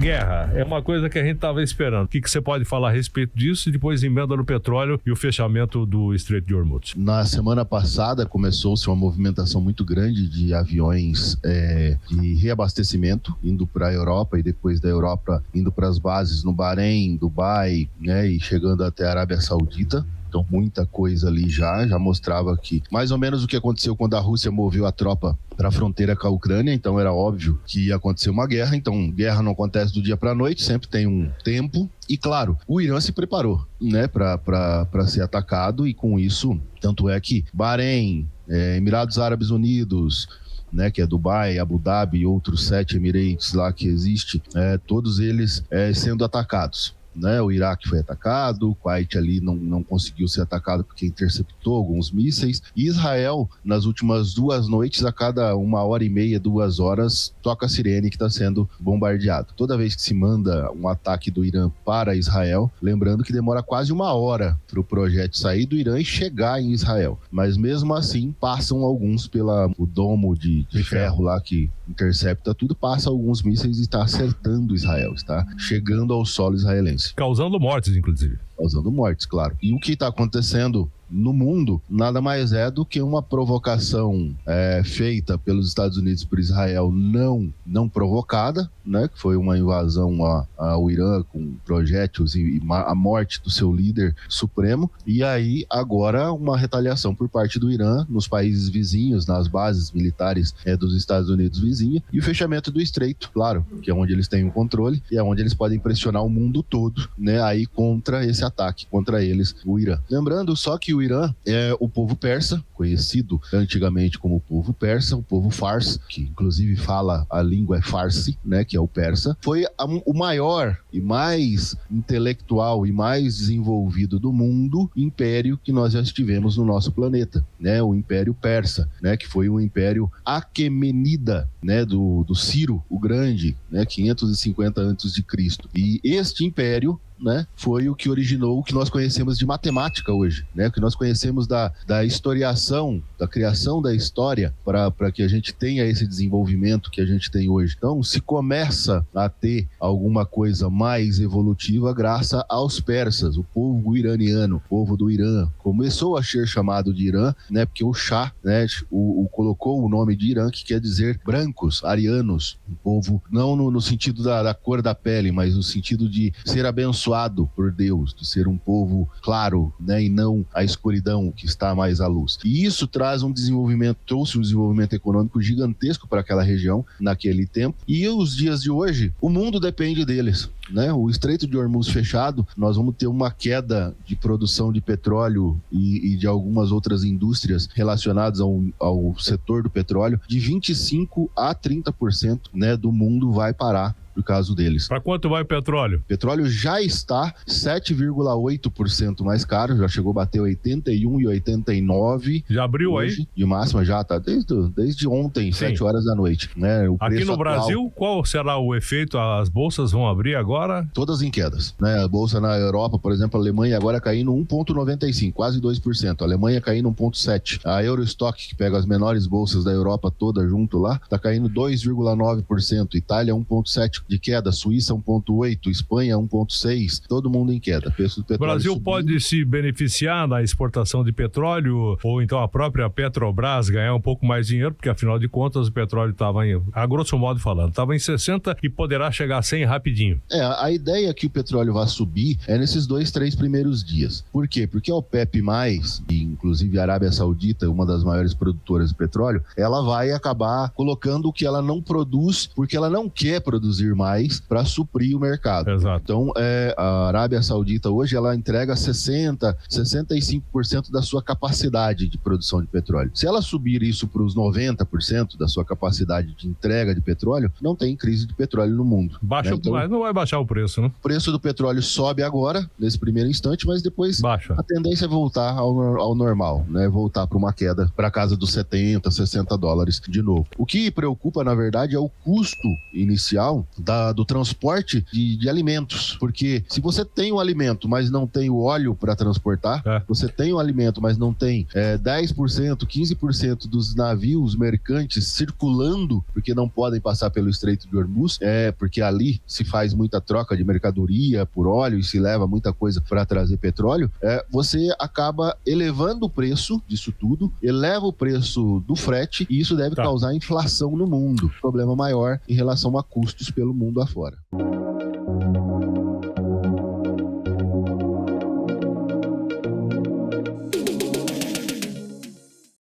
guerra é uma coisa que a gente estava esperando. O que você pode falar a respeito disso e depois emenda no petróleo e o fechamento do Estreito de Hormuz? Na semana passada começou-se uma movimentação muito grande de aviões de reabastecimento indo para a Europa e depois da Europa indo para as bases no Bahrein, Dubai, né, e chegando até a Arábia Saudita. Então, muita coisa ali já mostrava que mais ou menos o que aconteceu quando a Rússia moveu a tropa para a fronteira com a Ucrânia. Então, era óbvio que ia acontecer uma guerra. Então, guerra não acontece do dia para a noite, sempre tem um tempo. E, claro, o Irã se preparou, né, para ser atacado, e com isso, tanto é que Bahrein, Emirados Árabes Unidos, né, que é Dubai, Abu Dhabi e outros 7 Emirates lá que existe, todos eles sendo atacados. Né, o Iraque foi atacado, o Kuwait ali não conseguiu ser atacado porque interceptou alguns mísseis, e Israel, nas últimas 2 noites, a cada 1h30, 2 horas, toca a sirene que está sendo bombardeado. Toda vez que se manda um ataque do Irã para Israel, lembrando que demora quase 1 hora para o projétil sair do Irã e chegar em Israel, mas mesmo assim passam alguns o domo de ferro lá que intercepta tudo, passa alguns mísseis e está acertando Israel, está chegando ao solo israelense. Causando mortes, inclusive. Causando mortes, claro. E o que está acontecendo no mundo nada mais é do que uma provocação feita pelos Estados Unidos por Israel não provocada, né? Que foi uma invasão ao Irã com projéteis e a morte do seu líder supremo. E aí, agora, uma retaliação por parte do Irã nos países vizinhos, nas bases militares dos Estados Unidos vizinhos, e o fechamento do Estreito, claro, que é onde eles têm o controle e é onde eles podem pressionar o mundo todo, né? Aí contra esse ataque, contra eles, o Irã. Lembrando só que o Irã é o povo persa, conhecido antigamente como o povo persa, o povo Fars, que inclusive fala a língua Farsi, né, que é o persa, foi o maior e mais intelectual e mais desenvolvido do mundo império que nós já tivemos no nosso planeta, né, o Império Persa, né, que foi o Império Aquemenida, né, do Ciro o Grande, né, 550 a.C. E este império, né, foi o que originou o que nós conhecemos de matemática hoje, né, o que nós conhecemos da historiação, da criação da história para que a gente tenha esse desenvolvimento que a gente tem hoje. Então, se começa a ter alguma coisa mais evolutiva graças aos persas, o povo iraniano, o povo do Irã, começou a ser chamado de Irã, né, porque o Shah, né, colocou o nome de Irã, que quer dizer brancos, arianos, um povo, não no sentido da cor da pele, mas no sentido de ser abençoado por Deus, de ser um povo claro, né, e não a escuridão que está mais à luz. E isso trouxe um desenvolvimento econômico gigantesco para aquela região naquele tempo. E os dias de hoje, o mundo depende deles, né? O Estreito de Hormuz fechado, nós vamos ter uma queda de produção de petróleo e de algumas outras indústrias relacionadas ao setor do petróleo de 25% a 30%, né, do mundo vai parar por causa deles. Para quanto vai o petróleo? O petróleo já está 7,8% mais caro, já chegou a bater 81 e 89. Já abriu hoje, aí? De máxima já, tá desde ontem, sim, 7 horas da noite. Né? O aqui no atual, Brasil, qual será o efeito? As bolsas vão abrir agora? Todas em quedas. Né? A bolsa na Europa, por exemplo, a Alemanha agora caindo 1,95%, quase 2%. A Alemanha caindo 1,7%. A Eurostock, que pega as menores bolsas da Europa toda junto lá, tá caindo 2,9%. Itália 1,7% de queda, Suíça 1,8%, Espanha 1,6%, todo mundo em queda. Preço do petróleo o Brasil subindo. pode se beneficiar da exportação de petróleo, ou então a própria Petrobras ganhar um pouco mais de dinheiro, porque afinal de contas o petróleo estava a grosso modo falando, estava em 60 e poderá chegar a 100 rapidinho. A ideia é que o petróleo vá subir nesses 2-3 primeiros dias. Por quê? Porque a OPEP+, e inclusive a Arábia Saudita, uma das maiores produtoras de petróleo, ela vai acabar colocando o que ela não produz, porque ela não quer produzir mais para suprir o mercado. Exato. Então, a Arábia Saudita hoje, ela entrega 60%, 65% da sua capacidade de produção de petróleo. Se ela subir isso para os 90% da sua capacidade de entrega de petróleo, não tem crise de petróleo no mundo. Baixa, né? Então, mas não vai baixar o preço, né? o preço do petróleo sobe agora, nesse primeiro instante, mas depois baixa. A tendência é voltar ao normal, né? Voltar para uma queda para casa dos 70, 60 dólares de novo. O que preocupa, na verdade, é o custo inicial do transporte de alimentos, porque se você tem o alimento, mas não tem o óleo para transportar, você tem o alimento, mas não tem 10%, 15% dos navios mercantes circulando, porque não podem passar pelo Estreito de Hormuz, porque ali se faz muita troca de mercadoria por óleo e se leva muita coisa para trazer petróleo, você acaba elevando o preço disso tudo, eleva o preço do frete e isso deve causar inflação no mundo, problema maior em relação a custos pelo mundo afora.